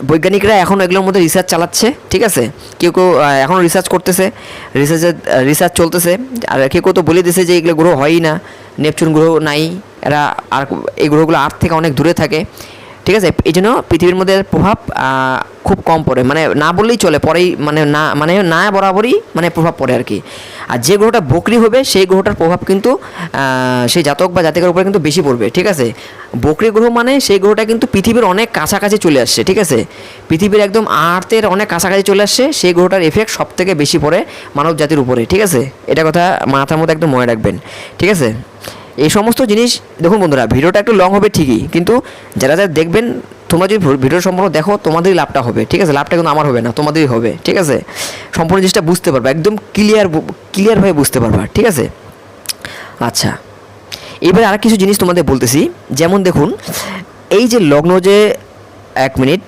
বৈজ্ঞানিকরা এখন এগুলোর মধ্যে রিসার্চ চালাচ্ছে, ঠিক আছে। কেউ কেউ এখনও রিসার্চ করতেছে, রিসার্চ চলতেছে। আর কেউ কেউ তো বলে দিয়েছে যে এগুলো গ্রহ হয়ই না, নেপচুন গ্রহ নাই, এরা আর এই গ্রহগুলো আর্থ থেকে অনেক দূরে থাকে, ঠিক আছে। এই জন্য পৃথিবীর মধ্যে প্রভাব খুব কম পড়ে, মানে না বললেই চলে, পরেই মানে না বরাবরই মানে প্রভাব পড়ে আর কি। আর যে গ্রহটা বকরি হবে সেই গ্রহটার প্রভাব কিন্তু সেই জাতক বা জাতিকার উপরে কিন্তু বেশি পড়বে, ঠিক আছে। বকরি গ্রহ মানে সেই গ্রহটা কিন্তু পৃথিবীর অনেক কাছাকাছি চলে আসছে, ঠিক আছে। পৃথিবীর একদম আর্থের অনেক কাছাকাছি চলে আসছে, সেই গ্রহটার এফেক্ট সব থেকে বেশি পড়ে মানব জাতির উপরে, ঠিক আছে। এটা কথা মাথার মধ্যে একদম মনে রাখবেন, ঠিক আছে। এই সমস্ত জিনিস দেখুন বন্ধুরা, ভিডিওটা একটু লং হবে ঠিকই, কিন্তু যারা যারা দেখবেন, তোমরা যদি ভিডিও সম্পূর্ণ দেখো তোমাদেরই লাভটা হবে, ঠিক আছে। লাভটা কিন্তু আমার হবে না, তোমাদেরই হবে, ঠিক আছে। সম্পূর্ণ জিনিসটা বুঝতে পারবা, একদম ক্লিয়ারভাবে বুঝতে পারবা, ঠিক আছে। আচ্ছা, এবারে আর কিছু জিনিস তোমাদের বলতেছি। যেমন দেখুন এই যে লগ্ন, যে 1 মিনিট,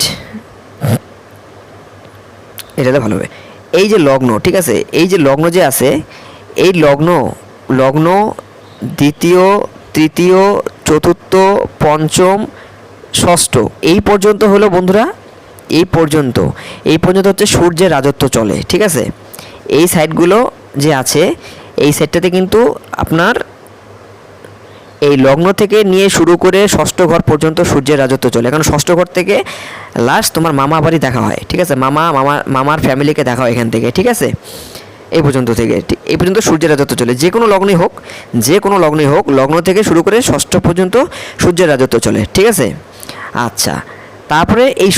এটাতে ভালো হবে। এই যে লগ্ন, ঠিক আছে, এই যে লগ্ন যে আছে, এই লগ্ন দ্বিতীয়, তৃতীয়, চতুর্থ, পঞ্চম, ষষ্ঠ, এই পর্যন্ত হলো বন্ধুরা, এই পর্যন্ত হচ্ছে সূর্যের রাজত্ব চলে, ঠিক আছে। এই সাইডগুলো যে আছে, এই সাইডটাতে কিন্তু আপনার এই লগ্ন থেকে নিয়ে শুরু করে ষষ্ঠ ঘর পর্যন্ত সূর্যের রাজত্ব চলে। কারণ ষষ্ঠ ঘর থেকে লাস্ট তোমার মামা বাড়ি দেখা হয়, ঠিক আছে, মামার ফ্যামিলিকে দেখা হয় এখান থেকে, ঠিক আছে। এই পর্যন্ত সূর্যের রাজত্ব চলে, যে কোনো লগ্নই হোক, লগ্ন থেকে শুরু করে ষষ্ঠ পর্যন্ত সূর্যের রাজত্ব চলে, ঠিক আছে। আচ্ছা, তারপরে এই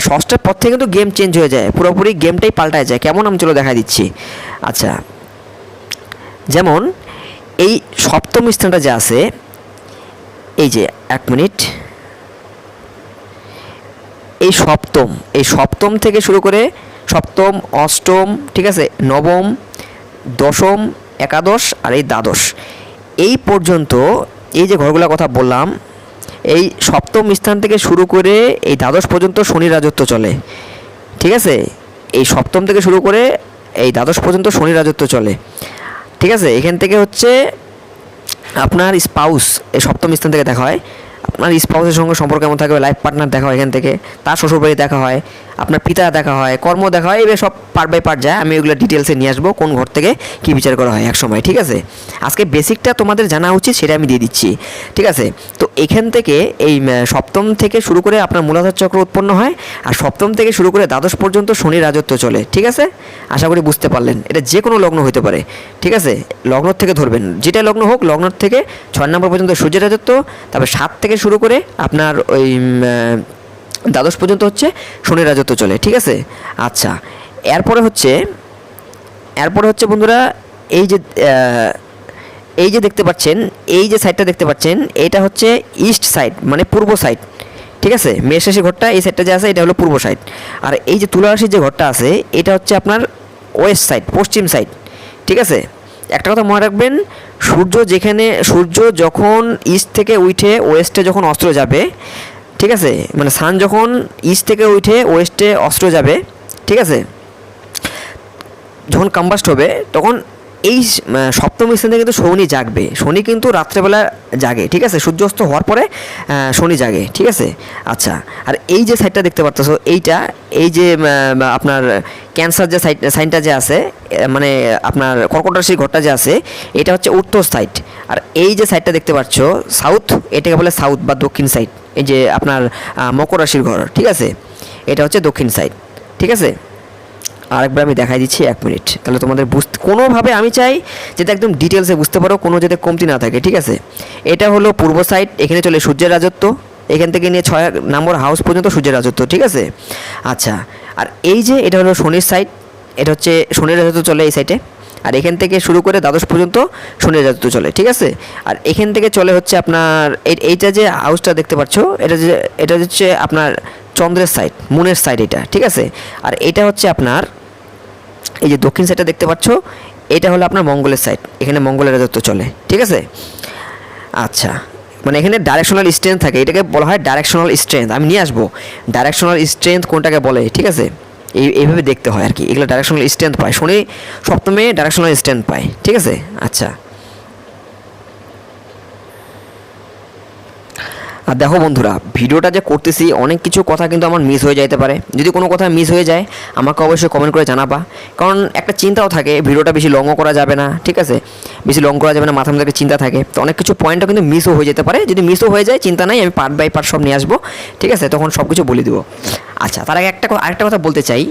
ষষ্ঠের পর থেকে কিন্তু গেম চেঞ্জ হয়ে যায়, পুরোপুরি গেমটাই পাল্টায় যায়। কেমন আমি চলো দেখা দিচ্ছি। আচ্ছা, যেমন এই সপ্তম স্থানটা যে আছে, এই যে 1 মিনিট, এই সপ্তম থেকে শুরু করে সপ্তম, অষ্টম, ঠিক আছে, নবম, দশম, একাদশ আর এই দ্বাদশ, এই পর্যন্ত এই যে ঘরগুলোর কথা বললাম, এই সপ্তম স্থান থেকে শুরু করে এই দ্বাদশ পর্যন্ত শনির রাজত্ব চলে, ঠিক আছে। এই সপ্তম থেকে শুরু করে এই দ্বাদশ পর্যন্ত শনির রাজত্ব চলে, ঠিক আছে। এখান থেকে হচ্ছে আপনার স্পাউস, এই সপ্তম স্থান থেকে দেখা হয়। আপনার স্পাউসের সঙ্গে সম্পর্ক কেমন থাকবে, লাইফ পার্টনার দেখা হয় এখান থেকে, তার শ্বশুরবাড়ি দেখা হয়, আপনার পিতা দেখা হয়, কর্ম দেখা হয়, এবার সব পার্ট বাই পার্ট যায়। আমি ওইগুলো ডিটেলসে নিয়ে আসবো, কোন ঘর থেকে কী বিচার করা হয় এক সময়, ঠিক আছে। আজকে বেসিকটা তোমাদের জানা উচিত, সেটা আমি দিয়ে দিচ্ছি, ঠিক আছে। তো এখান থেকে এই সপ্তম থেকে শুরু করে আপনার মূলাধার চক্র উৎপন্ন হয়, আর সপ্তম থেকে শুরু করে দ্বাদশ পর্যন্ত শনির রাজত্ব চলে, ঠিক আছে। আশা করি বুঝতে পারলেন। এটা যে কোনো লগ্ন হতে পারে, ঠিক আছে। লগ্ন থেকে ধরবেন, যেটা লগ্ন হোক, লগ্ন থেকে 6 নম্বর পর্যন্ত সূর্যের রাজত্ব, তারপর 7 থেকে শুরু করে আপনার ওই দ্বাদশ পর্যন্ত হচ্ছে শনির রাজত্ব চলে, ঠিক আছে। আচ্ছা, এরপরে হচ্ছে বন্ধুরা এই যে দেখতে পাচ্ছেন, এই যে সাইডটা দেখতে পাচ্ছেন, এটা হচ্ছে ইস্ট সাইড, মানে পূর্ব সাইড, ঠিক আছে। মেষ রাশি ঘরটা এই সাইডটা যে আছে, এটা হলো পূর্ব সাইড। আর এই যে তুলা রাশির যে ঘরটা আছে, এটা হচ্ছে আপনার ওয়েস্ট সাইড, পশ্চিম সাইড, ঠিক আছে। একটা কথা মনে রাখবেন, সূর্য যখন ইস্ট থেকে উঠে ওয়েস্টে যখন অস্ত্র যাবে, ঠিক আছে, মানে সান যখন ইস্ট থেকে উঠে ওয়েস্টে অস্ত্র যাবে, ঠিক আছে, যখন কম্বাস্ট হবে, তখন এই সপ্তম স্থান থেকে কিন্তু শনি জাগবে, শনি কিন্তু রাত্রেবেলা জাগে, ঠিক আছে, সূর্যাস্ত হওয়ার পরে শনি জাগে, ঠিক আছে। আচ্ছা, আর এই যে সাইডটা দেখতে পাচ্ছ এইটা, এই যে আপনার ক্যান্সার যে সাইনটা যে আছে, মানে আপনার কর্কট রাশির ঘরটা যে আছে, এটা হচ্ছে উত্তর সাইড। আর এই যে সাইডটা দেখতে পাচ্ছ সাউথ, এটাকে বলে সাউথ বা দক্ষিণ সাইড। এই যে আপনার মকর রাশির ঘর, ঠিক আছে, এটা হচ্ছে দক্ষিণ সাইড, ঠিক আছে। আরেকবার আমি দেখাই দিচ্ছি, 1 মিনিট, তাহলে তোমাদের কোনোভাবে আমি চাই যাতে একদম ডিটেলসে বুঝতে পারো, কোনো যাতে কমতি না থাকে, ঠিক আছে। এটা হলো পূর্ব সাইড, এখানে চলে সূর্যের রাজত্ব, এখান থেকে নিয়ে 6 নম্বর হাউস পর্যন্ত সূর্যের রাজত্ব, ঠিক আছে। আচ্ছা, আর এই যে এটা হলো শনির সাইড, এটা হচ্ছে শনির রাজত্ব চলে এই সাইডে, আর এখান থেকে শুরু করে দ্বাদশ পর্যন্ত শনির রাজত্ব চলে, ঠিক আছে। আর এখান থেকে চলে হচ্ছে আপনার এইটা যে হাউসটা দেখতে পাচ্ছ, এটা হচ্ছে আপনার চন্দ্রের সাইড, মুনের সাইড এটা, ঠিক আছে। আর এটা হচ্ছে আপনার এই যে দক্ষিণ সাইডটা দেখতে পাচ্ছ, এটা হলো আপনার মঙ্গলের সাইড, এখানে মঙ্গলের রাজত্ব চলে, ঠিক আছে। আচ্ছা, মানে এখানে ডাইরেকশনাল স্ট্রেংথ থাকে, এটাকে বলা হয় ডাইরেকশনাল স্ট্রেংথ। আমি নিয়ে আসবো ডাইরেকশনাল স্ট্রেংথ কোনটাকে বলে, ঠিক আছে। এইভাবে দেখতে হয় আর কি, এগুলো ডাইরেকশনাল স্ট্রেংথ পায়, শনি সপ্তমে ডাইরেকশনাল স্ট্রেংথ পায়, ঠিক আছে। আচ্ছা, আর দেখো বন্ধুরা, ভিডিওটা যে করতেছি অনেক কিছু কথা কিন্তু আমার মিস হয়ে যেতে পারে। যদি কোনো কথা মিস হয়ে যায় আমাকে অবশ্যই কমেন্ট করে জানাবা, কারণ একটা চিন্তাও থাকে, ভিডিওটা বেশি লংও করা যাবে না, ঠিক আছে, বেশি লং করা যাবে না, মাথার মধ্যে একটা চিন্তা থাকে, তো অনেক কিছু পয়েন্টও কিন্তু মিসও হয়ে যেতে পারে। যদি মিসও হয়ে যায় চিন্তা নাই, আমি পার্ট বাই পার্ট সব নিয়ে আসবো, ঠিক আছে, তখন সব কিছু বলে দেবো। আচ্ছা, তার আগে আরেকটা কথা বলতে চাই,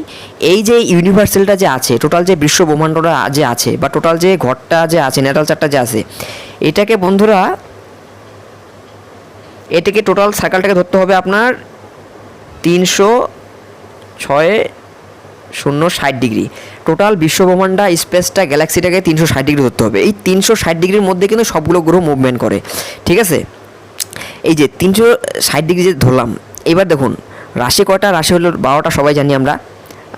এই যে ইউনিভার্সালটা যে আছে, টোটাল যে বিশ্ব ব্রহ্মাণ্ডটা যে আছে, বা টোটাল যে ঘরটা যে আছে, ন্যাটাল চার্টটা যে আছে, এটাকে বন্ধুরা, এটাকে টোটাল সার্কেলটাকে ধরতে হবে আপনার 360 ডিগ্রি। টোটাল বিশ্বব্রহ্মাণ্ডা স্পেসটা গ্যালাক্সিটাকে 360 ডিগ্রি ধরতে হবে। এই 360 ডিগ্রির মধ্যে কিন্তু সবগুলো গ্রহ মুভমেন্ট করে, ঠিক আছে। এই যে 360 ডিগ্রি যে ধরলাম, এবার দেখুন রাশি কয়টা, রাশি হলো 12টা, সবাই জানি আমরা।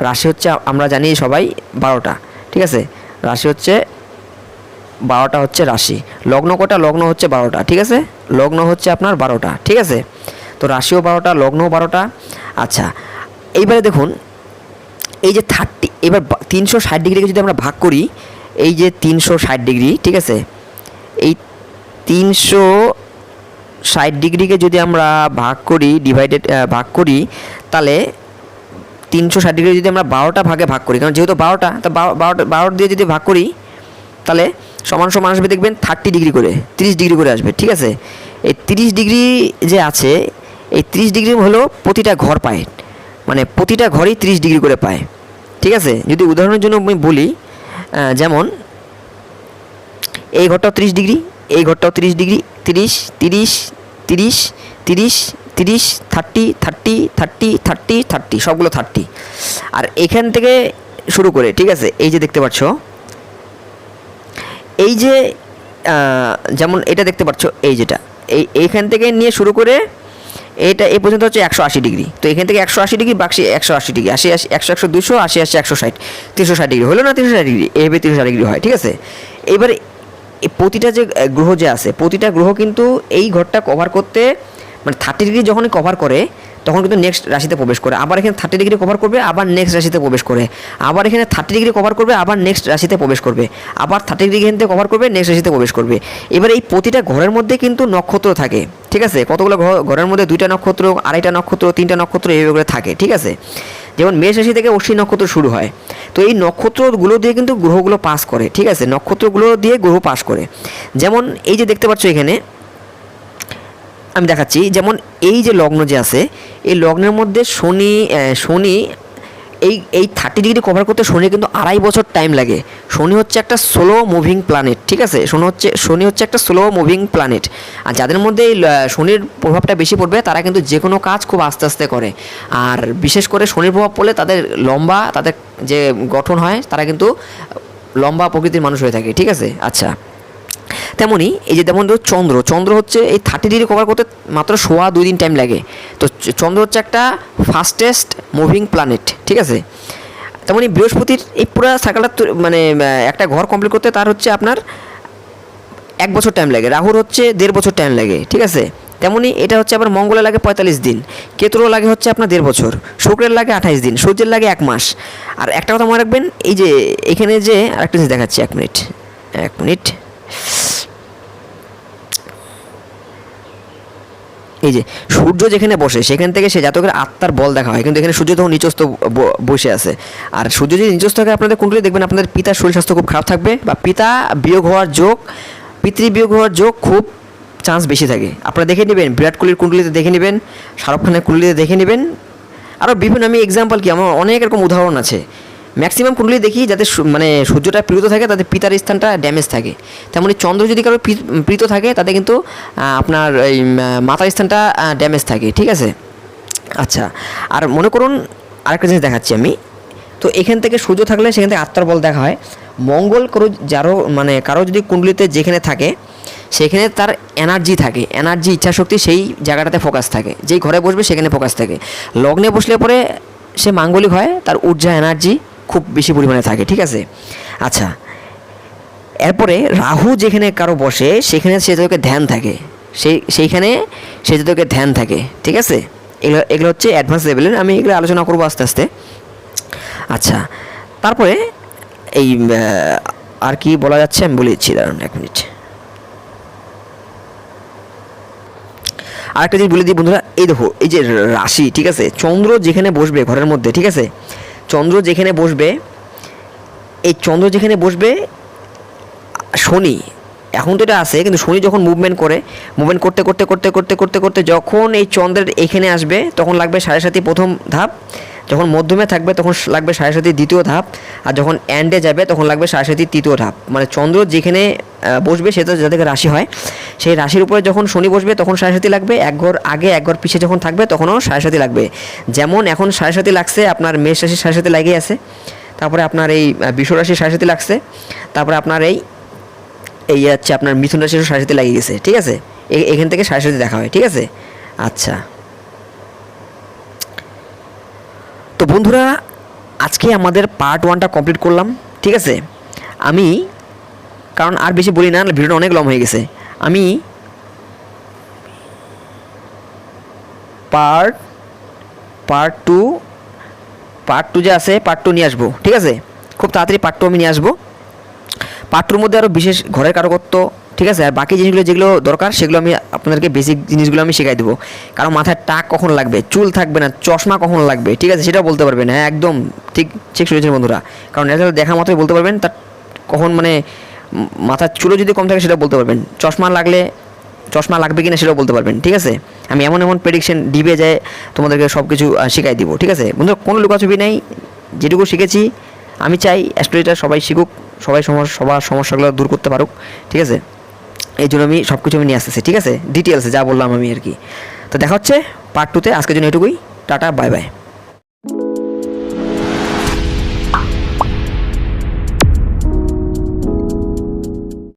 রাশি হচ্ছে আমরা জানি সবাই 12টা, ঠিক আছে। রাশি হচ্ছে 12টা হচ্ছে রাশি। লগ্ন কটা, লগ্ন হচ্ছে 12টা, ঠিক আছে, লগ্ন হচ্ছে আপনার 12টা, ঠিক আছে। তো রাশিও 12টা, লগ্নও 12টা। আচ্ছা, এইবারে দেখুন এই যে 30, এবার 360 ডিগ্রিকে যদি আমরা ভাগ করি, এই যে 360 ডিগ্রি, ঠিক আছে, এই 360 ডিগ্রিকে যদি আমরা ভাগ করি, ভাগ করি, তাহলে 360 ডিগ্রি যদি আমরা 12টা ভাগে ভাগ করি, কারণ যেহেতু 12টা, তো 12 দিয়ে যদি ভাগ করি তাহলে সমান সমান আসবে, দেখবেন 30 ডিগ্রি করে, 30 ডিগ্রি করে আসবে, ঠিক আছে। এই 30 ডিগ্রি যে আছে, এই 30 ডিগ্রি হলো প্রতিটা ঘর পায়, মানে প্রতিটা ঘরই 30 ডিগ্রি করে পায়, ঠিক আছে। যদি উদাহরণের জন্য আমি বলি, যেমন এই ঘরটাও 30 ডিগ্রি, এই ঘরটাও 30 ডিগ্রি, 30 30 30 30 30 30 30 30 30 30 সবগুলো 30। আর এখান থেকে শুরু করে, ঠিক আছে, এই যে দেখতে পাচ্ছ, এই যে যেমন এটা দেখতে পাচ্ছ, এই যেটা এইখান থেকে নিয়ে শুরু করে এটা এই পর্যন্ত হচ্ছে 180 ডিগ্রি। তো এখান থেকে 180 ডিগ্রি, বাকি 180 ডিগ্রি, 80 100 100 200 80 80 160 360 ডিগ্রি হলো না, 360 ডিগ্রি, এইভাবে 360 ডিগ্রি হয়, ঠিক আছে। এবারে প্রতিটা যে গ্রহ যে আছে, প্রতিটা গ্রহ কিন্তু এই ঘরটা কভার করতে, মানে 30 ডিগ্রি যখনই কভার করে তখন কিন্তু নেক্সট রাশিতে প্রবেশ করে, আবার এখানে 30 ডিগ্রি কভার করবে, আবার নেক্সট রাশিতে প্রবেশ করে, আবার এখানে 30 ডিগ্রি কভার করবে, আবার নেক্সট রাশিতে প্রবেশ করবে, আবার 30 ডিগ্রি এখান থেকে কভার করবে, নেক্সট রাশিতে প্রবেশ করবে। এবার এই প্রতিটা ঘরের মধ্যে কিন্তু নক্ষত্র থাকে, ঠিক আছে, কতগুলো ঘরের মধ্যে 2টা নক্ষত্র, 2.5টা নক্ষত্র, 3টা নক্ষত্র এইভাবে করে থাকে, ঠিক আছে। যেমন মেষ রাশি থেকে অশ্বিনী নক্ষত্র শুরু হয়, তো এই নক্ষত্রগুলো দিয়ে কিন্তু গ্রহগুলো পাস করে, ঠিক আছে, নক্ষত্রগুলো দিয়ে গ্রহ পাস করে। যেমন এই যে দেখতে পাচ্ছ এখানে আমি দেখাচ্ছি, যেমন এই যে লগ্ন যে আছে, এই লগ্নের মধ্যে শনি এই 30 ডিগ্রি কভার করতে শনি কিন্তু 2.5 বছর টাইম লাগে। শনি হচ্ছে একটা স্লো মুভিং প্ল্যানেট, ঠিক আছে, শনি হচ্ছে একটা স্লো মুভিং প্ল্যানেট। আর যাদের মধ্যে এই শনির প্রভাবটা বেশি পড়বে তারা কিন্তু যে কোনো কাজ খুব আস্তে আস্তে করে, আর বিশেষ করে শনির প্রভাব পড়লে তাদের তাদের যে গঠন হয় তারা কিন্তু লম্বা প্রকৃতির মানুষ হয়ে থাকে, ঠিক আছে। আচ্ছা, তেমনই এই যে যেমন চন্দ্র হচ্ছে এই 30 ডিগ্রি কভার করতে মাত্র 2.5 দিন টাইম লাগে। তো চন্দ্র হচ্ছে একটা ফাস্টেস্ট মুভিং প্ল্যানেট, ঠিক আছে। তেমনই বৃহস্পতির এই পুরো সার্কেলটা, মানে একটা ঘর কমপ্লিট করতে তার হচ্ছে আপনার 1 বছর টাইম লাগে। রাহুর হচ্ছে 1.5 বছর টাইম লাগে, ঠিক আছে। তেমনই এটা হচ্ছে আবার মঙ্গলের লাগে 45 দিন, কেতুরও লাগে হচ্ছে আপনার 1.5 বছর, শুক্রের লাগে 28 দিন, সূর্যের লাগে 1 মাস। আর একটা কথা মনে রাখবেন, এই যে এখানে যে আরেকটা জিনিস দেখাচ্ছি, 1 মিনিট। এক মিনিট, এই যে সূর্য যেখানে বসে সেখান থেকে সে জাতকের আত্মার বল দেখা হয়, কিন্তু এখানে সূর্য তখন নিচস্থ বসে আছে। আর সূর্য যদি নিচস্থ থাকে আপনাদের কুণ্ডলী, দেখবেন আপনাদের পিতার শরীর স্বাস্থ্য খুব খারাপ থাকবে, বা পিতা বিয়োগ হওয়ার যোগ, পিতৃ বিয়োগ হওয়ার যোগ খুব চান্স বেশি থাকে। আপনারা দেখে নেবেন, বিরাট কোহলির কুণ্ডলিতে দেখে নেবেন, শাহরুখ খানের কুণ্ডলিতে দেখে নেবেন, আরও বিভিন্ন, আমি এক্সাম্পল কি, আমার অনেক এরকম উদাহরণ আছে। ম্যাক্সিমাম কুণ্ডলী দেখি যাতে মানে সূর্যটা প্রীত থাকে তাদের পিতার স্থানটা ড্যামেজ থাকে। তেমনি চন্দ্র যদি কারো প্রীত থাকে তাতে কিন্তু আপনার এই মাতার স্থানটা ড্যামেজ থাকে, ঠিক আছে। আচ্ছা, আর মনে করুন আরেকটা জিনিস দেখাচ্ছি আমি। তো এখান থেকে সূর্য থাকলে সেখান থেকে আত্মার বল দেখা হয়। মঙ্গল কারো যদি কুণ্ডলিতে যেখানে থাকে সেখানে তার এনার্জি থাকে, এনার্জি, ইচ্ছাশক্তি সেই জায়গাটাতে ফোকাস থাকে, যেই ঘরে বসবে সেখানে ফোকাস থাকে। লগ্নে বসলে পরে সে মাঙ্গলিক হয়, তার ঊর্জা এনার্জি খুব বেশি পরিমাণে থাকে, ঠিক আছে। আচ্ছা, এরপরে রাহু যেখানে কারো বসে সেখানে সে জাতকের ধ্যান থাকে, সেইখানে সে জাতকের ধ্যান থাকে, ঠিক আছে। এগুলো হচ্ছে অ্যাডভান্স লেভেলের, আমি এগুলো আলোচনা করবো আস্তে আস্তে। আচ্ছা, তারপরে এই আর কি বলা যাচ্ছে আমি বলে দিচ্ছি, দাঁড়ান এক মিনিট। আরেকটা জিনিস বলে দিই বন্ধুরা, এই দেখো এই যে রাশি, ঠিক আছে, চন্দ্র যেখানে বসবে ঘরের মধ্যে, ঠিক আছে, চন্দ্র যেখানে বসবে, এই চন্দ্র যেখানে বসবে, শনি এখন তো এটা আছে, কিন্তু শনি যখন মুভমেন্ট করতে করতে করতে করতে করতে করতে যখন এই চন্দ্রের এখানে আসবে তখন লাগবে 7.5 প্রথম ধাপ, যখন মধ্যমে থাকবে তখন লাগবে 7.5 দ্বিতীয় ধাপ, আর যখন এন্ডে যাবে তখন লাগবে 7.5 তৃতীয় ধাপ। মানে চন্দ্র যেখানে বসবে সেটা যাদের রাশি হয়, সেই রাশির উপরে যখন শনি বসবে তখন 7.5 লাগবে, এক ঘর আগে এক ঘর পিছিয়ে যখন থাকবে তখনও 7.5 লাগবে। যেমন এখন 7.5 লাগছে আপনার মেষ রাশির 7.5 লাগিয়ে আছে, তারপরে আপনার এই বৃষ রাশির 7.5 লাগছে, তারপরে আপনার এই হচ্ছে আপনার মিথুন রাশির 7.5 লাগিয়ে গেছে, ঠিক আছে। এখান থেকে 7.5 দেখা হয়, ঠিক আছে। আচ্ছা, তো বন্ধুরা আজকে আমাদের পার্ট 1টা কমপ্লিট করলাম, ঠিক আছে। আমি কারণ আর বেশি বলি না, ভিডিওটা অনেক লং হয়ে গেছে, আমি পার্ট টু যে আছে পার্ট 2 নিয়ে আসবো, ঠিক আছে। খুব তাড়াতাড়ি পার্ট 2 আমি নিয়ে আসবো। পার্ট 2-র মধ্যে আরও বিশেষ ঘরের কারকত্ব, ঠিক আছে, আর বাকি জিনিসগুলো যেগুলো দরকার সেগুলো আমি আপনাদেরকে বেসিক জিনিসগুলো আমি শেখাই দেবো। কারণ মাথায় টাক কখন লাগবে, চুল থাকবে না, চশমা কখন লাগবে, ঠিক আছে, সেটাও বলতে পারবেন। হ্যাঁ, একদম ঠিক শুনেছেন বন্ধুরা, কারণ এটা দেখা মাত্রই বলতে পারবেন তার কখন, মানে মাথার চুলও যদি কম থাকে সেটাও বলতে পারবেন, চশমা লাগবে কিনা সেটাও বলতে পারবেন, ঠিক আছে। আমি এমন প্রেডিকশন দিবে যায় তোমাদেরকে সব কিছু শেখাই দিব, ঠিক আছে বন্ধুরা। কোনো লুকাছবি নেই, যেটুকু শিখেছি আমি চাই অ্যাস্ট্রোলজিটা সবাই শিখুক, সবার সমস্যাগুলো দূর করতে পারুক, ঠিক আছে। এই জন্য আমি সব কিছু নিয়ে আসতেছি, ঠিক আছে, ডিটেলসে যা বললাম আমি আর কি। তো দেখা হচ্ছে পার্ট 2-তে, আজকের জন্য এটুকুই, টাটা, বাই বাই।